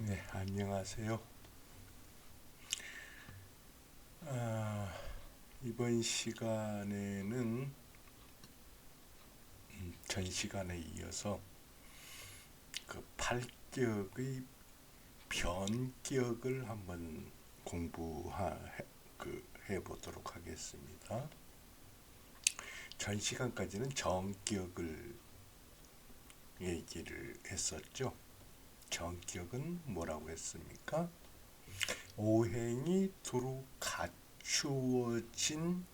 네, 안녕하세요. 이번 시간에는 전 시간에 이어서 그 팔격의 변격을 한번 해보도록 하겠습니다. 전 시간까지는 정격을 얘기를 했었죠. 정격은 뭐라고 했습니까? 오행이 두루 갖추어진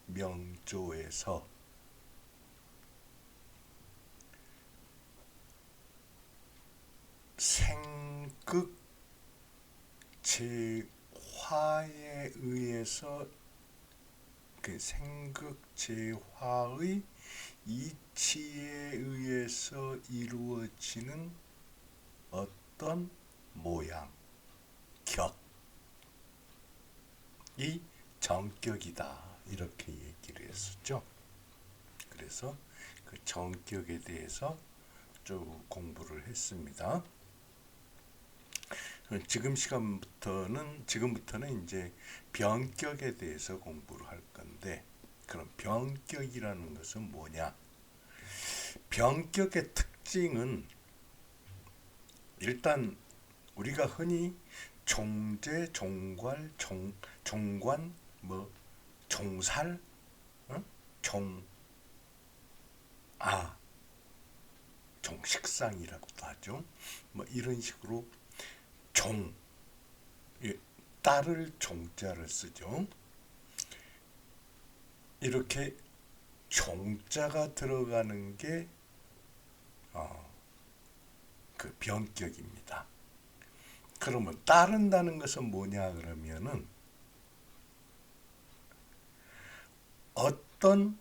명조에서 생극 제화에 의해서 그 생극 제화의 이치에 의해서 이루어지는 어떤 모양, 격이 정격이다 이렇게 얘기를 했었죠. 그래서 그 정격에 대해서 쭉 공부를 했습니다. 지금부터는 이제 변격에 대해서 공부를 할 건데, 그럼 변격이라는 것은 뭐냐? 변격의 특징은 일단 우리가 흔히 종제, 종괄, 종관, 뭐 종살, 어? 종, 아, 종식상이라고도 하죠. 뭐 이런 식으로 종, 예, 따를 종자를 쓰죠. 이렇게 종자가 들어가는 게 그 변격입니다. 그러면 따른다는 것은 뭐냐 그러면은 어떤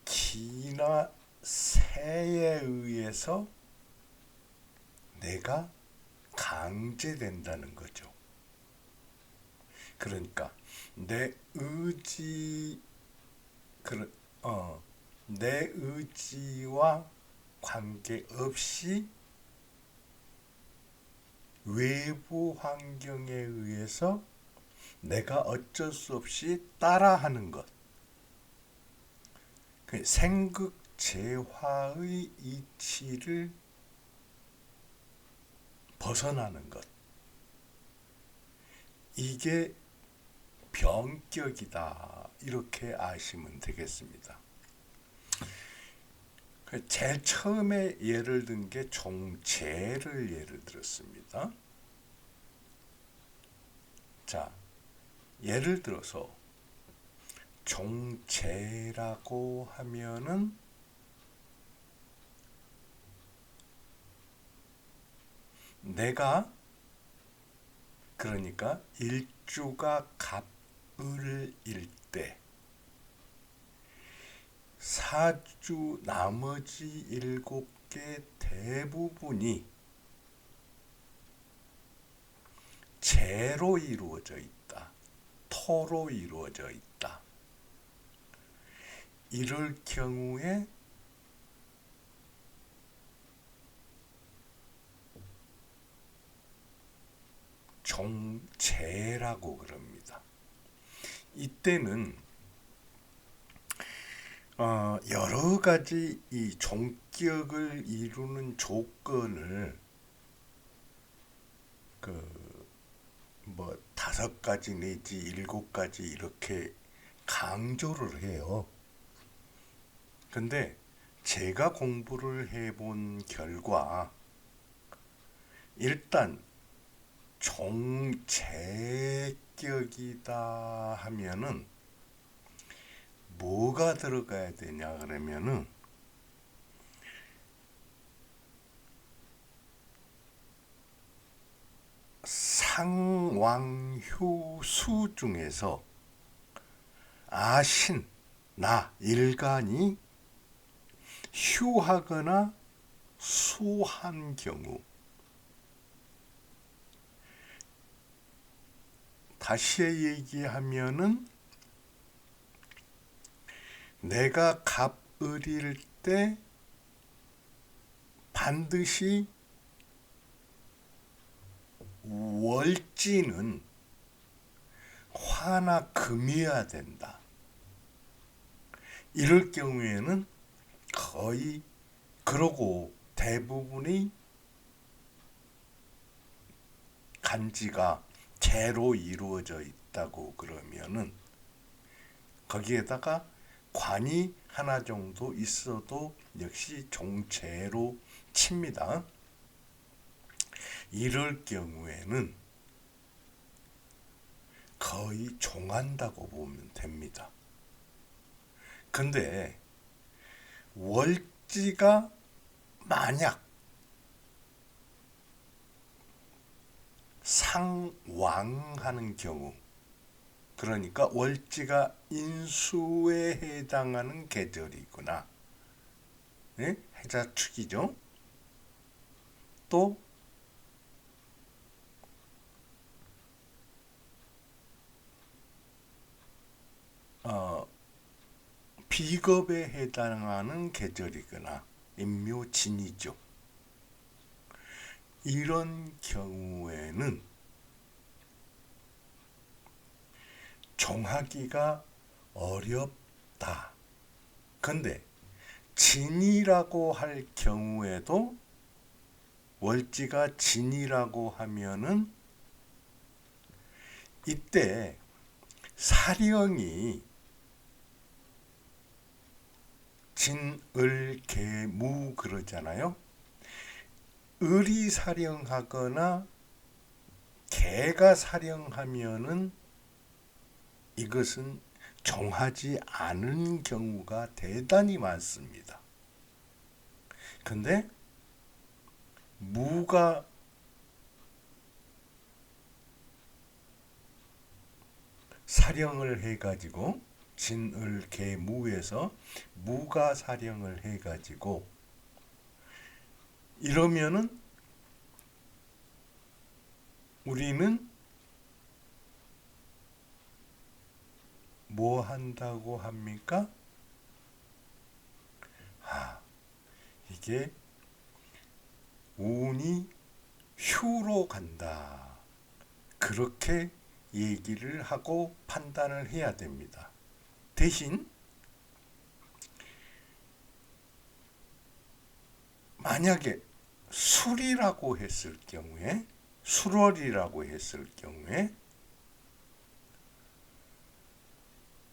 기나 세에 의해서 내가 강제된다는 거죠. 그러니까 내 의지 내 의지와 관계없이 외부 환경에 의해서 내가 어쩔 수 없이 따라하는 것. 그 생극재화의 이치를 벗어나는 것. 이게 변격이다. 이렇게 아시면 되겠습니다. 제일 처음에 예를 든 게 종재를 예를 들었습니다. 자, 예를 들어서 종재라고 하면은 내가 그러니까 일주가 갑을일 때 사주 나머지 7개 대부분이 재로 이루어져 있다. 토로 이루어져 있다. 이럴 경우에 종재라고 그럽니다. 이때는 여러 가지 이 종격을 이루는 조건을 뭐 5가지 내지 7가지 이렇게 강조를 해요. 근데 제가 공부를 해본 결과 일단 종재격이다 하면은 뭐가 들어가야 되냐 그러면은 상왕효수 중에서 아신, 나, 일간이 휴하거나 수한 경우, 다시 얘기하면은 내가 갑을일 때 반드시 월지는 화나 금이어야 된다. 이럴 경우에는 거의 그러고 대부분의 간지가 재로 이루어져 있다고 그러면은 거기에다가 관이 하나 정도 있어도 역시 종재로 칩니다. 이럴 경우에는 거의 종한다고 보면 됩니다. 근데 월지가 만약 상왕하는 경우, 그러니까 월지가 인수에 해당하는 계절이구나. 네? 해자축이죠. 또 비겁에 해당하는 계절이거나 임묘진이죠. 이런 경우에는 종하기가 어렵다. 근데 진이라고 할 경우에도 월지가 진이라고 하면은 이때 사령이 진을계무 그러잖아요. 을이 사령하거나 개가 사령하면은 이것은 종하지 않은 경우가 대단히 많습니다. 근데 무가 사령을 해가지고 진을계무에서 무가 사령을 해가지고 이러면은 우리는 뭐 한다고 합니까? 이게 운이 휴로 간다. 그렇게 얘기를 하고 판단을 해야 됩니다. 대신 만약에 술이라고 했을 경우에, 술월이라고 했을 경우에,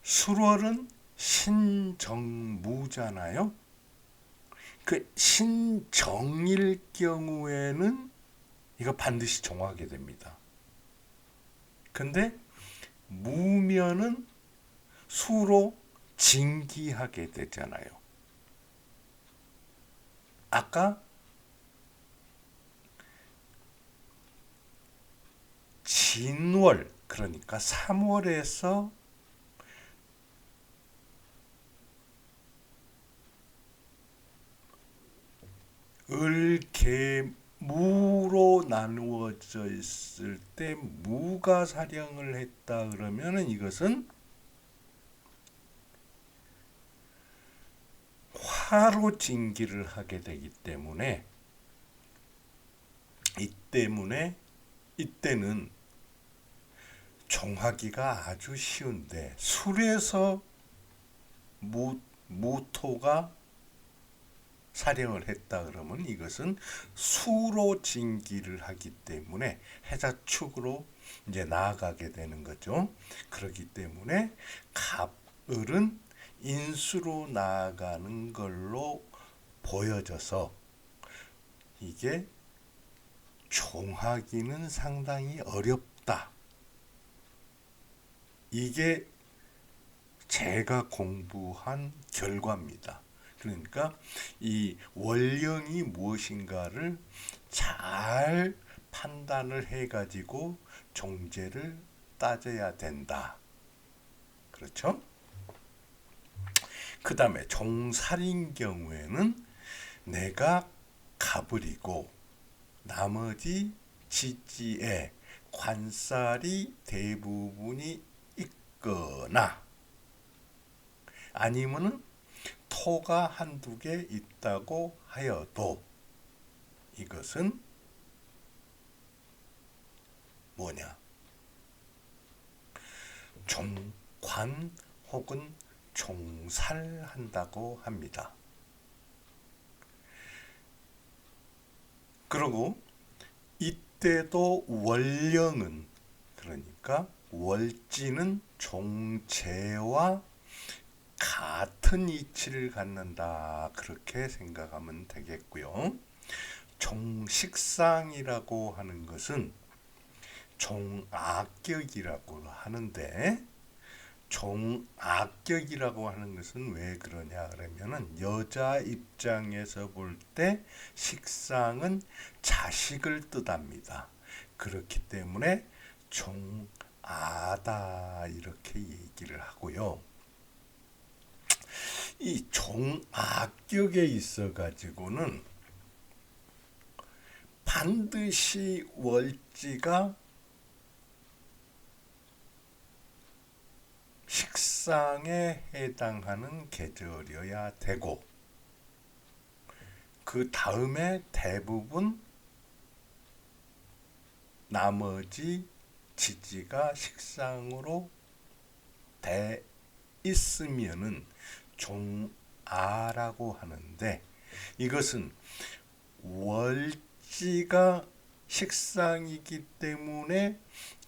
술월은 신정무잖아요. 그 신정일 경우에는 이거 반드시 정하게 됩니다. 근데 무면은 수로 징기하게 되잖아요. 아까 진월, 그러니까 3월에서 을계무로 나누어져 있을 때 무가 사령을 했다 그러면은 이것은 화로 징기를 하게 되기 때문에 이때는 종하기가 아주 쉬운데 술에서 무토가 사령을 했다 그러면 이것은 수로 징기를 하기 때문에 해자축으로 이제 나아가게 되는 거죠. 그렇기 때문에 갑을은 인수로 나아가는 걸로 보여져서 이게 종하기는 상당히 어렵다. 이게 제가 공부한 결과입니다. 그러니까 이 원령이 무엇인가를 잘 판단을 해가지고 종제를 따져야 된다. 그렇죠? 그 다음에 종살인 경우에는 내가 갑을이고 나머지 지지에 관살이 대부분이 있거나 아니면은 토가 한두 개 있다고 하여도 이것은 뭐냐? 종관 혹은 종살한다고 합니다. 그리고 이때도 월령은, 그러니까 월지는 종재와 같은 이치를 갖는다, 그렇게 생각하면 되겠고요. 종식상이라고 하는 것은 종악격이라고 하는데, 종악격이라고 하는 것은 왜 그러냐 그러면은, 여자 입장에서 볼 때 식상은 자식을 뜻합니다. 그렇기 때문에 종아다 이렇게 얘기를 하고요. 이 종악격에 있어 가지고는 반드시 월지가 식상에 해당하는 계절이어야 되고, 그 다음에 대부분 나머지 지지가 식상으로 돼 있으면은 종아라고 하는데, 이것은 월지가 식상이기 때문에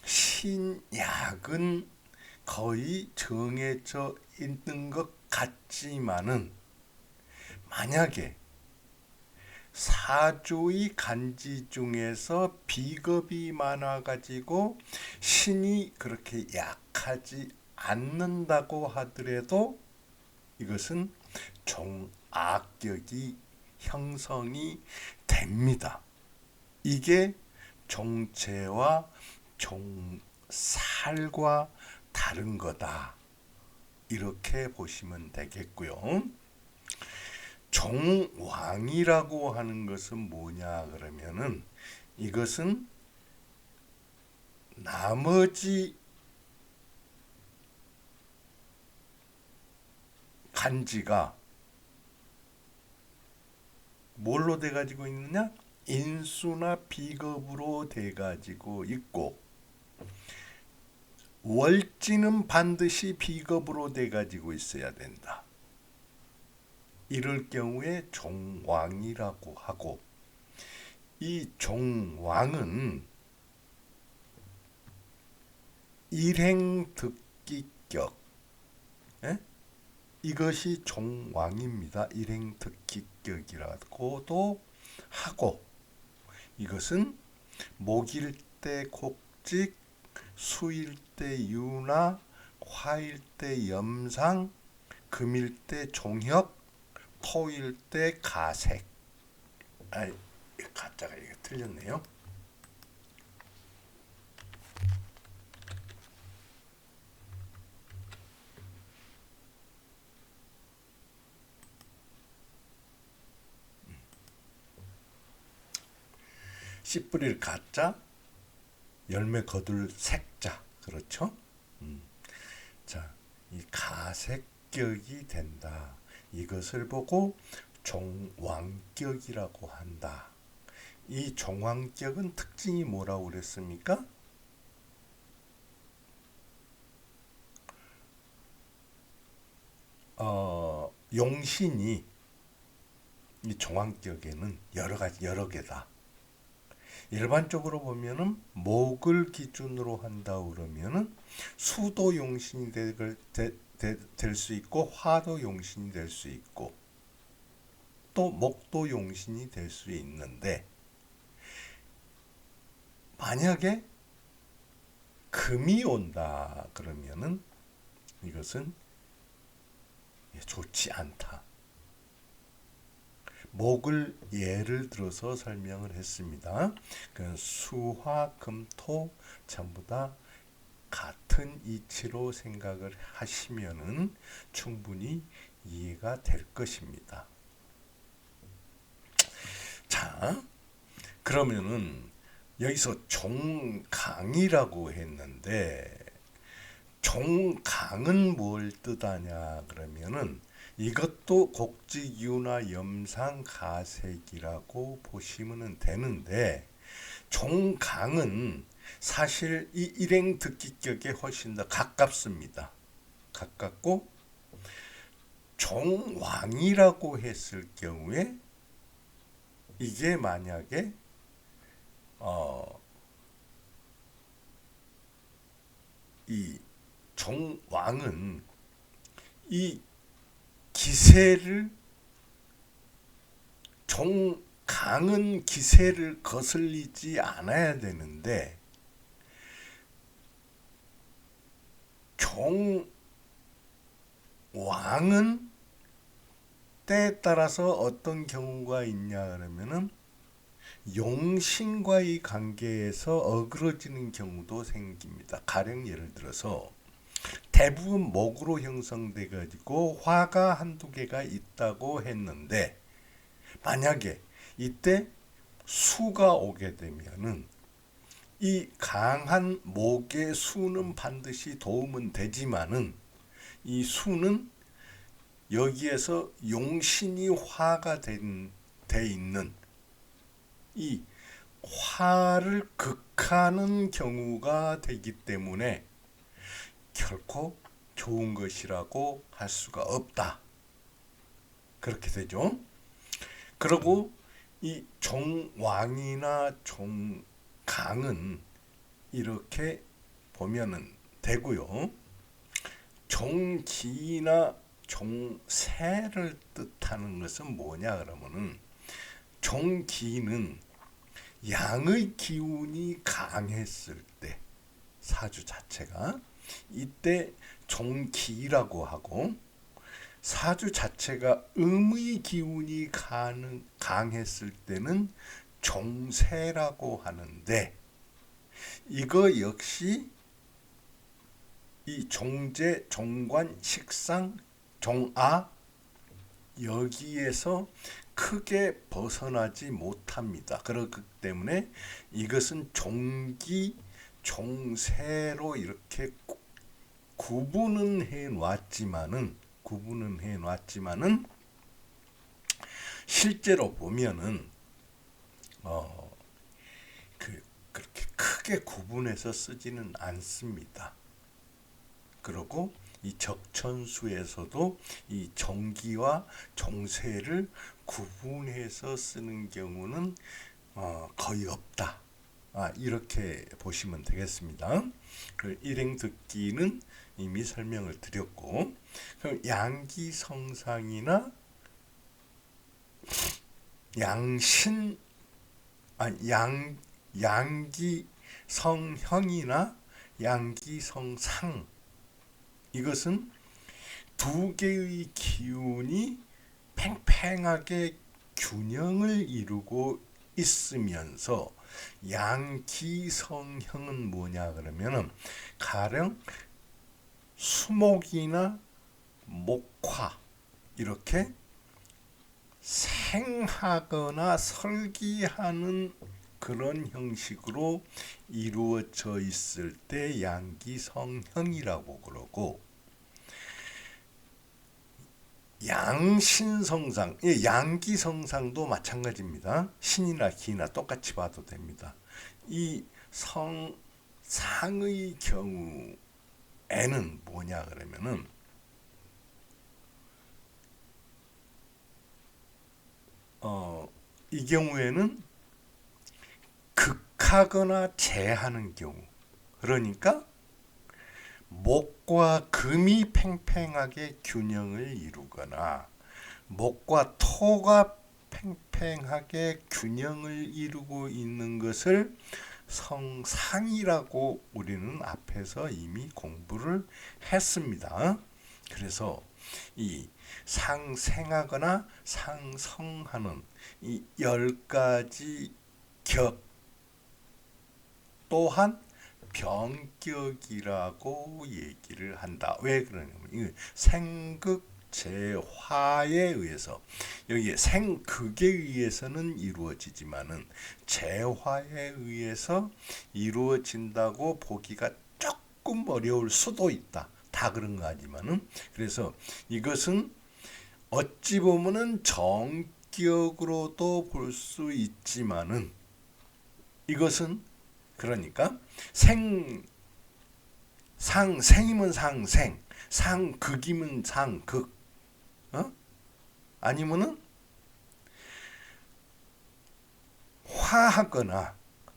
신약은 거의 정해져 있는 것 같지만은, 만약에 사조의 간지 중에서 비겁이 많아가지고 신이 그렇게 약하지 않는다고 하더라도 이것은 종악격이 형성이 됩니다. 이게 종재와 종살과 다른 거다, 이렇게 보시면 되겠고요. 종왕이라고 하는 것은 뭐냐 그러면은, 이것은 나머지 간지가 뭘로 돼 가지고 있느냐? 인수나 비겁으로 돼 가지고 있고, 월지는 반드시 비겁으로 돼 가지고 있어야 된다. 이럴 경우에 종왕이라고 하고, 이 종왕은 일행득기격, 이것이 종왕입니다. 일행득기격이라고도 하고, 이것은 목일 때 곡직, 수일 때 유나, 화일 때 염상, 금일 때 종혁, 토일 때 가색. 가짜가 이거 틀렸네요. 씨 뿌릴 가짜, 열매 거둘 색자, 그렇죠? 자, 이 가색격이 된다, 이것을 보고 종왕격이라고 한다. 이 종왕격은 특징이 뭐라고 그랬습니까? 용신이 이 종왕격에는 여러 개다. 일반적으로 보면은 목을 기준으로 한다 그러면은 수도 용신이 될 수 있고, 화도 용신이 될 수 있고, 또 목도 용신이 될 수 있는데, 만약에 금이 온다 그러면은 이것은 좋지 않다. 목을 예를 들어서 설명을 했습니다. 수화, 금, 토 전부 다 같은 이치로 생각을 하시면은 충분히 이해가 될 것입니다. 자, 그러면은 여기서 종강이라고 했는데, 종강은 뭘 뜻하냐 그러면은, 이것도 곡직유나 염상 가색이라고 보시면 되는데, 종강은 사실 이 일행 듣기격에 훨씬 더 가깝습니다. 가깝고 종왕이라고 했을 경우에 이게 만약에 이 종왕은 이 기세를 종강은 기세를 거슬리지 않아야 되는데 종왕은 때에 따라서 어떤 경우가 있냐 그러면은 용신과의 관계에서 어그러지는 경우도 생깁니다. 가령 예를 들어서 대부분 목으로 형성돼 가지고 화가 한두 개가 있다고 했는데 만약에 이때 수가 오게 되면은 이 강한 목의 수는 반드시 도움은 되지만은 이 수는 여기에서 용신이 화가 돼 있는 이 화를 극하는 경우가 되기 때문에 결코 좋은 것이라고 할 수가 없다. 그렇게 되죠. 그리고 이 종왕이나 종강은 이렇게 보면은 되고요. 종기나 종세를 뜻하는 것은 뭐냐 그러면은 종기는 양의 기운이 강했을 때 사주 자체가 이때 종기라고 하고 사주 자체가 음의 기운이 강했을 때는 종세라고 하는데 이거 역시 이 종재, 종관, 식상, 종아 여기에서 크게 벗어나지 못합니다. 그렇기 때문에 이것은 종기, 종세로 이렇게 구분은 해 놨지만은 실제로 보면은 그렇게 크게 구분해서 쓰지는 않습니다. 그리고 이 적천수에서도 이 정기와 종세를 구분해서 쓰는 경우는 거의 없다. 이렇게 보시면 되겠습니다. 그 일행듣기는 이미 설명을 드렸고, 그럼 양기성상이나 양기성형이나 양기성상 이것은 두 개의 기운이 팽팽하게 균형을 이루고 있으면서 양기성형은 뭐냐 그러면은 가령 수목이나 목화 이렇게 생하거나 설기하는 그런 형식으로 이루어져 있을 때 양기성형이라고 그러고 양신성상, 양기성상도 마찬가지입니다. 신이나 기나 똑같이 봐도 됩니다. 이 상의 경우에는 뭐냐 그러면은 이 경우에는 극하거나 제하는 경우 그러니까 목과 금이 팽팽하게 균형을 이루거나 목과 토가 팽팽하게 균형을 이루고 있는 것을 성상이라고 우리는 앞에서 이미 공부를 했습니다. 그래서 이 상생하거나 상성하는 이 10가지 격 또한 병격이라고 얘기를 한다. 왜 그러냐면 생극제화에 의해서 여기에 생극에 의해서는 이루어지지만은 제화에 의해서 이루어진다고 보기가 조금 어려울 수도 있다. 다 그런 거 아니지만은 그래서 이것은 어찌 보면은 정격으로도 볼 수 있지만은 이것은 그러니까 생이면 상생, 상극이면 상극, 아니면은 화하거나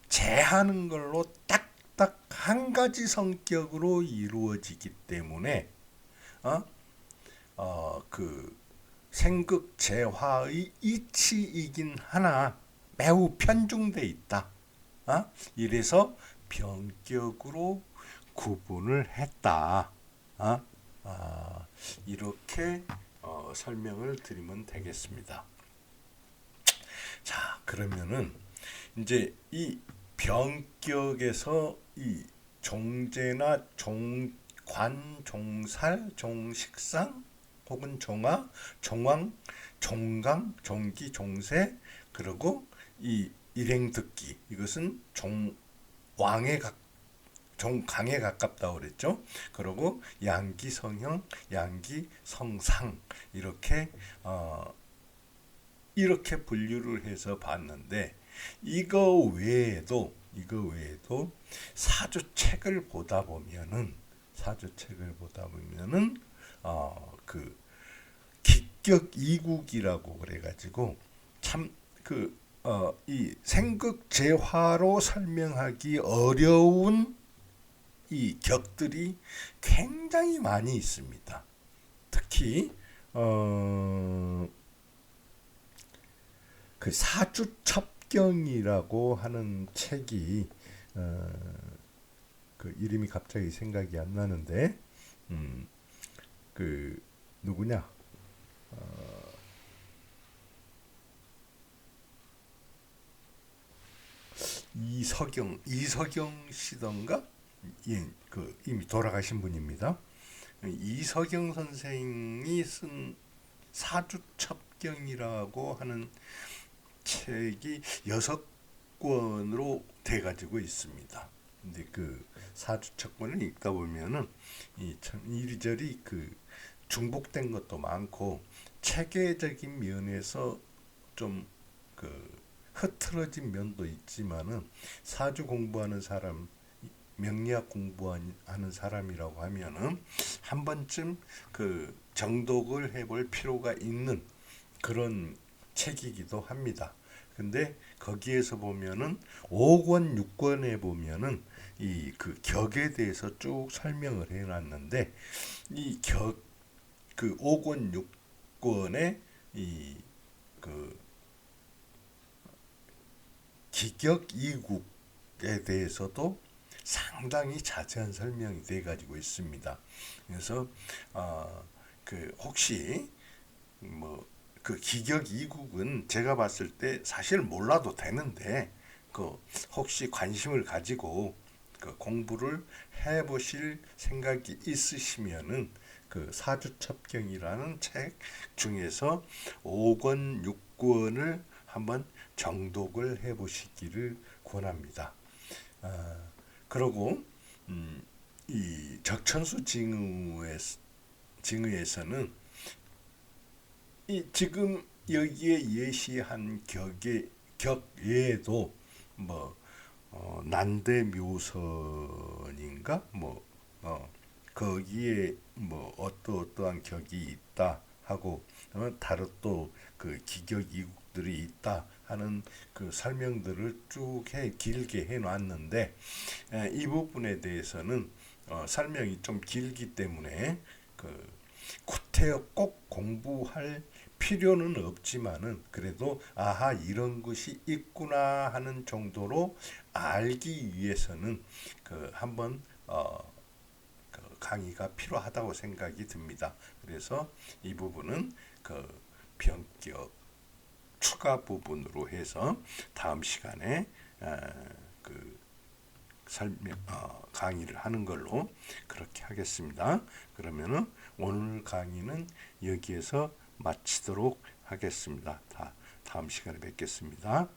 제하는 걸로 딱딱 한 가지 성격으로 이루어지기 때문에 그 생극제화의 이치이긴 하나 매우 편중돼 있다. 이래서 병격으로 구분을 했다. 이렇게 설명을 드리면 되겠습니다. 자, 그러면은 이제 이 병격에서 이 종제나 종관, 종살, 종식상 혹은 종화, 종왕, 종강, 종기, 종세, 그리고 이 일행듣기, 이것은 종왕에 종강에 가깝다고 그랬죠. 그리고 양기 성형, 양기 성상, 이렇게 분류를 해서 봤는데, 이거 외에도 사주책을 보다 보면은 그 기격이국이라고 그래가지고 참 이 생극제화로 설명하기 어려운 이 격들이 굉장히 많이 있습니다. 특히 그 사주첩경이라고 하는 책이 그 이름이 갑자기 생각이 안 나는데 그 누구냐? 이서경 씨던가? 예, 그 이미 돌아가신 분입니다. 이서경 선생이 쓴 사주첩경이라고 하는 책이 6권으로 돼 가지고 있습니다. 근데 그 사주첩권을 읽다 보면은 이리저리 그 중복된 것도 많고 체계적인 면에서 좀 그 흐트러진 면도 있지만은 사주 공부하는 사람, 명리학 공부하는 사람이라고 하면은 한 번쯤 그 정독을 해볼 필요가 있는 그런 책이기도 합니다. 근데 거기에서 보면은 5권 6권에 보면은 이 그 격에 대해서 쭉 설명을 해놨는데 이 그 5권 6권의 이 그 기격 이국에 대해서도 상당히 자세한 설명이 돼 가지고 있습니다. 그래서 그 혹시 뭐 그 기격 이국은 제가 봤을 때 사실 몰라도 되는데 그 혹시 관심을 가지고 그 공부를 해보실 생각이 있으시면은 그 사주첩경이라는 책 중에서 5권 6권을 한번 정독을 해보시기를 권합니다. 그리고 이 적천수 징의에서는 이 지금 여기에 예시한 격 외에도 뭐 난대묘선인가 거기에 뭐 어떠한 격이 있다 하고 다른 또 그 기격 이국들이 있다 하는 그 설명들을 쭉 길게 해놨는데 이 부분에 대해서는 설명이 좀 길기 때문에 그 구태여 꼭 공부할 필요는 없지만은 그래도 아하 이런 것이 있구나 하는 정도로 알기 위해서는 그 한번 그 강의가 필요하다고 생각이 듭니다. 그래서 이 부분은 그 병격 추가 부분으로 해서 다음 시간에 그 강의를 하는 걸로 그렇게 하겠습니다. 그러면은 오늘 강의는 여기에서 마치도록 하겠습니다. 다음 시간에 뵙겠습니다.